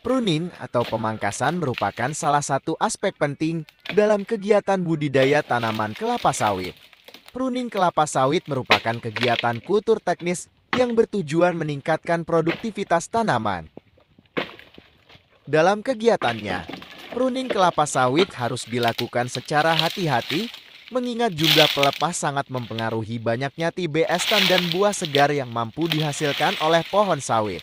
Pruning atau pemangkasan merupakan salah satu aspek penting dalam kegiatan budidaya tanaman kelapa sawit. Pruning kelapa sawit merupakan kegiatan kultur teknis yang bertujuan meningkatkan produktivitas tanaman. Dalam kegiatannya, pruning kelapa sawit harus dilakukan secara hati-hati, mengingat jumlah pelepah sangat mempengaruhi banyaknya TBS dan buah segar yang mampu dihasilkan oleh pohon sawit.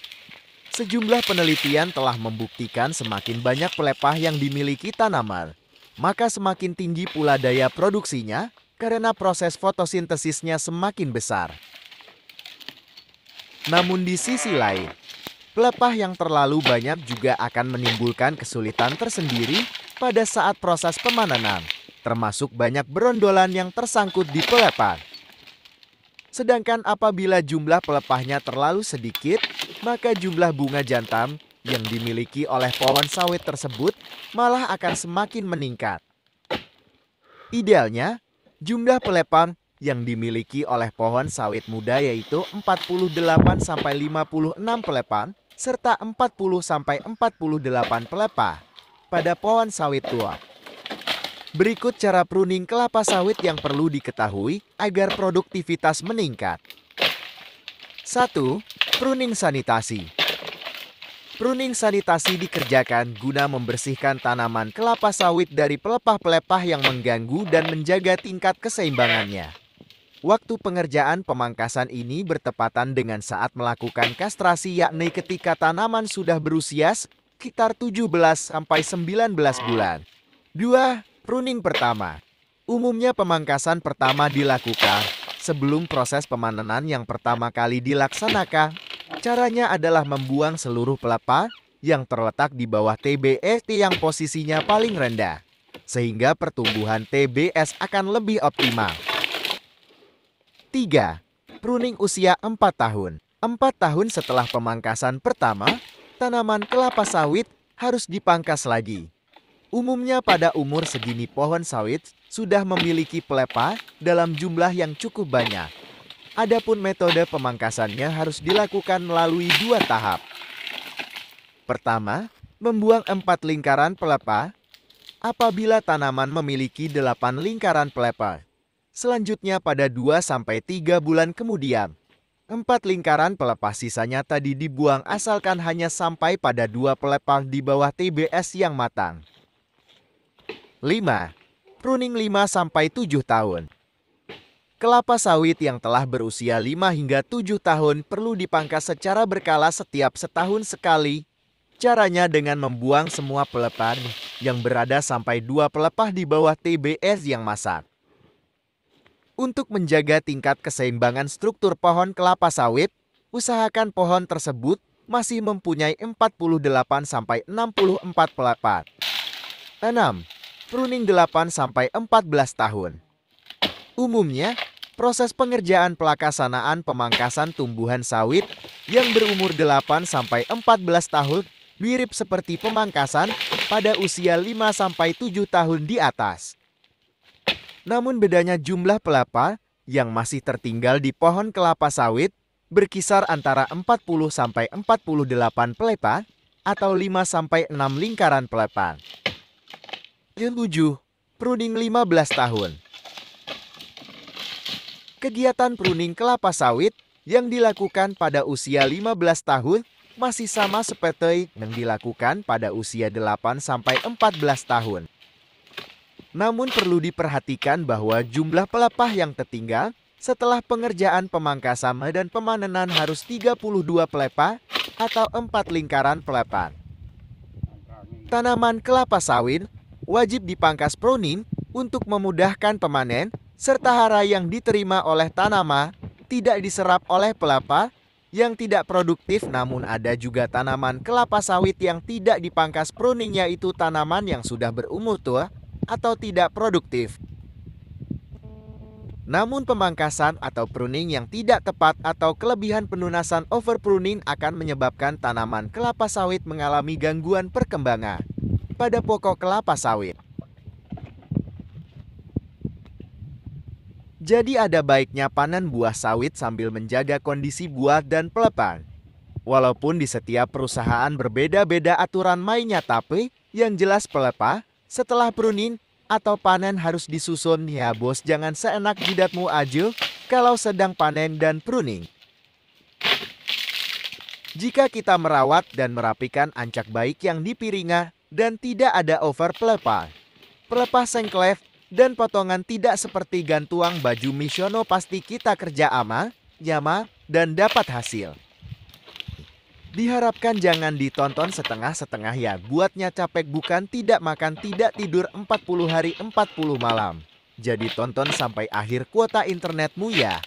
Sejumlah penelitian telah membuktikan semakin banyak pelepah yang dimiliki tanaman, maka semakin tinggi pula daya produksinya karena proses fotosintesisnya semakin besar. Namun di sisi lain, pelepah yang terlalu banyak juga akan menimbulkan kesulitan tersendiri pada saat proses pemanenan, termasuk banyak berondolan yang tersangkut di pelepah. Sedangkan apabila jumlah pelepahnya terlalu sedikit, maka jumlah bunga jantan yang dimiliki oleh pohon sawit tersebut malah akan semakin meningkat. Idealnya, jumlah pelepah yang dimiliki oleh pohon sawit muda yaitu 48-56 pelepah serta 40-48 pelepah pada pohon sawit tua. Berikut cara pruning kelapa sawit yang perlu diketahui agar produktivitas meningkat. 1. Pruning sanitasi. Pruning sanitasi dikerjakan guna membersihkan tanaman kelapa sawit dari pelepah-pelepah yang mengganggu dan menjaga tingkat keseimbangannya. Waktu pengerjaan pemangkasan ini bertepatan dengan saat melakukan kastrasi, yakni ketika tanaman sudah berusia sekitar 17-19 bulan. 2. Pruning pertama. Umumnya pemangkasan pertama dilakukan sebelum proses pemanenan yang pertama kali dilaksanakan. Caranya adalah membuang seluruh pelepah yang terletak di bawah TBS yang posisinya paling rendah, sehingga pertumbuhan TBS akan lebih optimal. 3. Pruning usia 4 tahun. 4 tahun setelah pemangkasan pertama, tanaman kelapa sawit harus dipangkas lagi. Umumnya pada umur segini pohon sawit sudah memiliki pelepah dalam jumlah yang cukup banyak. Adapun metode pemangkasannya harus dilakukan melalui 2 tahap. Pertama, membuang 4 lingkaran pelepah apabila tanaman memiliki 8 lingkaran pelepah. Selanjutnya pada 2-3 bulan kemudian, 4 lingkaran pelepah sisanya tadi dibuang asalkan hanya sampai pada 2 pelepah di bawah TBS yang matang. 5. Pruning 5-7 tahun. Kelapa sawit yang telah berusia 5 hingga 7 tahun perlu dipangkas secara berkala setiap setahun sekali. Caranya dengan membuang semua pelepah yang berada sampai 2 pelepah di bawah TBS yang masak. Untuk menjaga tingkat keseimbangan struktur pohon kelapa sawit, usahakan pohon tersebut masih mempunyai 48-64 pelepah. 6. Pruning 8-14 tahun. Umumnya, proses pengerjaan pelaksanaan pemangkasan tumbuhan sawit yang berumur 8-14 tahun mirip seperti pemangkasan pada usia 5-7 tahun di atas. Namun bedanya jumlah pelepah yang masih tertinggal di pohon kelapa sawit berkisar antara 40-48 pelepah atau 5-6 lingkaran pelepah. 7. Pruning 15 tahun. Kegiatan pruning kelapa sawit yang dilakukan pada usia 15 tahun masih sama seperti yang dilakukan pada usia 8-14 tahun. Namun perlu diperhatikan bahwa jumlah pelepah yang tertinggal setelah pengerjaan pemangkasan dan pemanenan harus 32 pelepah atau 4 lingkaran pelepah. Tanaman kelapa sawit wajib dipangkas pruning untuk memudahkan pemanen, serta hara yang diterima oleh tanaman tidak diserap oleh pelepah yang tidak produktif. Namun ada juga tanaman kelapa sawit yang tidak dipangkas pruning, yaitu tanaman yang sudah berumur tua atau tidak produktif. Namun pemangkasan atau pruning yang tidak tepat atau kelebihan penunasan overpruning akan menyebabkan tanaman kelapa sawit mengalami gangguan perkembangan pada pokok kelapa sawit. Jadi ada baiknya panen buah sawit sambil menjaga kondisi buah dan pelepah. Walaupun di setiap perusahaan berbeda-beda aturan mainnya, tapi yang jelas pelepah setelah pruning atau panen harus disusun ya bos. Jangan seenak jidatmu aja kalau sedang panen dan pruning. Jika kita merawat dan merapikan ancak baik yang dipiringa dan tidak ada over pelepah. Pelepah sengklef dan potongan tidak seperti gantuang baju misiono, pasti kita kerja ama, nyama, dan dapat hasil. Diharapkan jangan ditonton setengah-setengah ya, buatnya capek bukan tidak makan tidak tidur 40 hari 40 malam. Jadi tonton sampai akhir kuota internetmu ya.